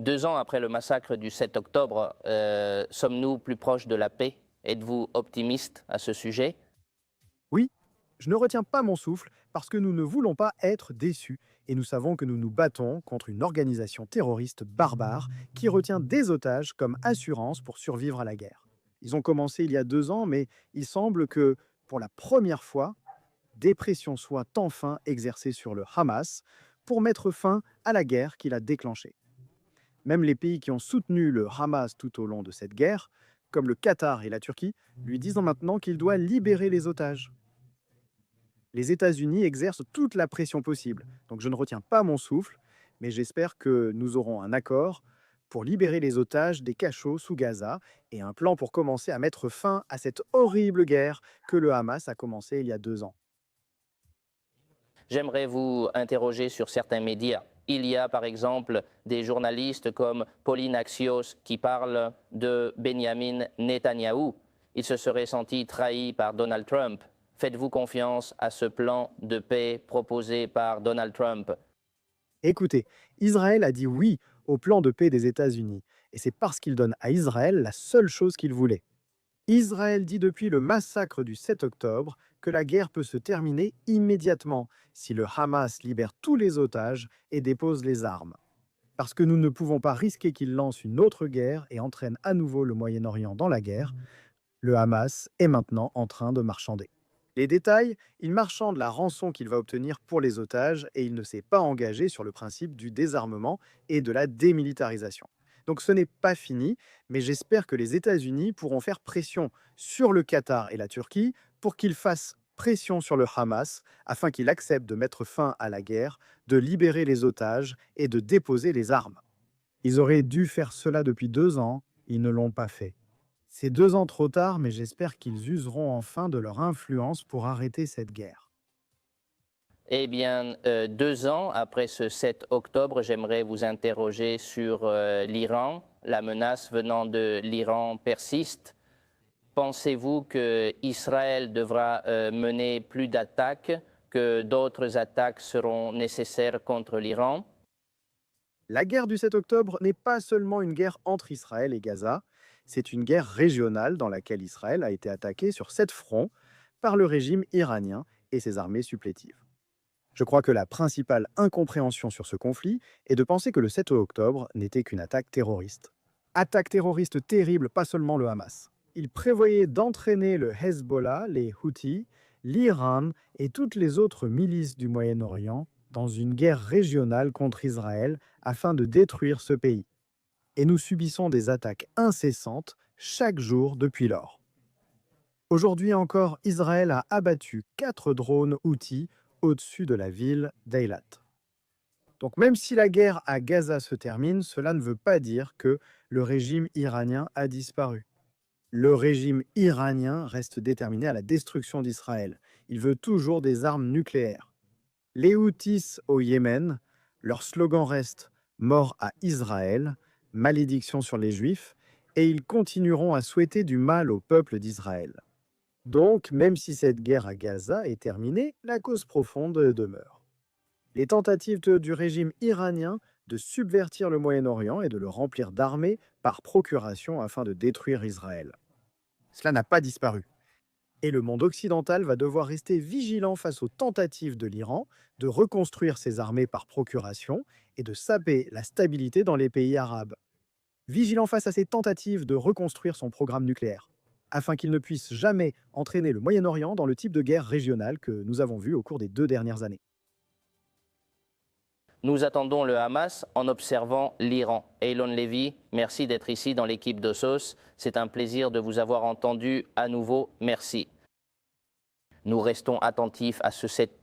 2 ans après le massacre du 7 octobre, sommes-nous plus proches de la paix? Êtes-vous optimiste à ce sujet? Oui, je ne retiens pas mon souffle parce que nous ne voulons pas être déçus et nous savons que nous nous battons contre une organisation terroriste barbare qui retient des otages comme assurance pour survivre à la guerre. Ils ont commencé il y a 2 ans, mais il semble que, pour la première fois, des pressions soient enfin exercées sur le Hamas pour mettre fin à la guerre qu'il a déclenchée. Même les pays qui ont soutenu le Hamas tout au long de cette guerre, comme le Qatar et la Turquie, lui disent maintenant qu'il doit libérer les otages. Les États-Unis exercent toute la pression possible. Donc je ne retiens pas mon souffle, mais j'espère que nous aurons un accord pour libérer les otages des cachots sous Gaza et un plan pour commencer à mettre fin à cette horrible guerre que le Hamas a commencée il y a 2 ans. J'aimerais vous interroger sur certains médias. Il y a par exemple des journalistes comme Pauline Axios qui parlent de Benjamin Netanyahou. Il se serait senti trahi par Donald Trump. Faites-vous confiance à ce plan de paix proposé par Donald Trump? Écoutez, Israël a dit oui au plan de paix des États-Unis, et c'est parce qu'il donne à Israël la seule chose qu'il voulait. Israël dit depuis le massacre du 7 octobre que la guerre peut se terminer immédiatement si le Hamas libère tous les otages et dépose les armes. Parce que nous ne pouvons pas risquer qu'il lance une autre guerre et entraîne à nouveau le Moyen-Orient dans la guerre, le Hamas est maintenant en train de marchander. Les détails, il marchande la rançon qu'il va obtenir pour les otages et il ne s'est pas engagé sur le principe du désarmement et de la démilitarisation. Donc ce n'est pas fini, mais j'espère que les États-Unis pourront faire pression sur le Qatar et la Turquie pour qu'ils fassent pression sur le Hamas afin qu'il accepte de mettre fin à la guerre, de libérer les otages et de déposer les armes. Ils auraient dû faire cela depuis 2 ans, ils ne l'ont pas fait. C'est 2 ans trop tard, mais j'espère qu'ils useront enfin de leur influence pour arrêter cette guerre. Eh bien, 2 ans après ce 7 octobre, j'aimerais vous interroger sur l'Iran. La menace venant de l'Iran persiste. Pensez-vous que Israël devra mener plus d'attaques, que d'autres attaques seront nécessaires contre l'Iran? La guerre du 7 octobre n'est pas seulement une guerre entre Israël et Gaza, c'est une guerre régionale dans laquelle Israël a été attaqué sur 7 fronts par le régime iranien et ses armées supplétives. Je crois que la principale incompréhension sur ce conflit est de penser que le 7 octobre n'était qu'une attaque terroriste. Attaque terroriste terrible, pas seulement le Hamas. Il prévoyait d'entraîner le Hezbollah, les Houthis, l'Iran et toutes les autres milices du Moyen-Orient dans une guerre régionale contre Israël afin de détruire ce pays. Et nous subissons des attaques incessantes chaque jour depuis lors. Aujourd'hui encore, Israël a abattu 4 drones Houthis au-dessus de la ville d'Eilat. Donc même si la guerre à Gaza se termine, cela ne veut pas dire que le régime iranien a disparu. Le régime iranien reste déterminé à la destruction d'Israël. Il veut toujours des armes nucléaires. Les Houthis au Yémen, leur slogan reste «Mort à Israël», malédiction sur les Juifs, et ils continueront à souhaiter du mal au peuple d'Israël. Donc, même si cette guerre à Gaza est terminée, la cause profonde demeure. Les tentatives du régime iranien de subvertir le Moyen-Orient et de le remplir d'armées par procuration afin de détruire Israël. Cela n'a pas disparu. Et le monde occidental va devoir rester vigilant face aux tentatives de l'Iran de reconstruire ses armées par procuration et de saper la stabilité dans les pays arabes. Vigilant face à ces tentatives de reconstruire son programme nucléaire, afin qu'il ne puisse jamais entraîner le Moyen-Orient dans le type de guerre régionale que nous avons vu au cours des 2 dernières années. Nous attendons le Hamas en observant l'Iran. Eylon Levy, merci d'être ici dans l'équipe d'Ossos. C'est un plaisir de vous avoir entendu à nouveau. Merci. Nous restons attentifs à ce 7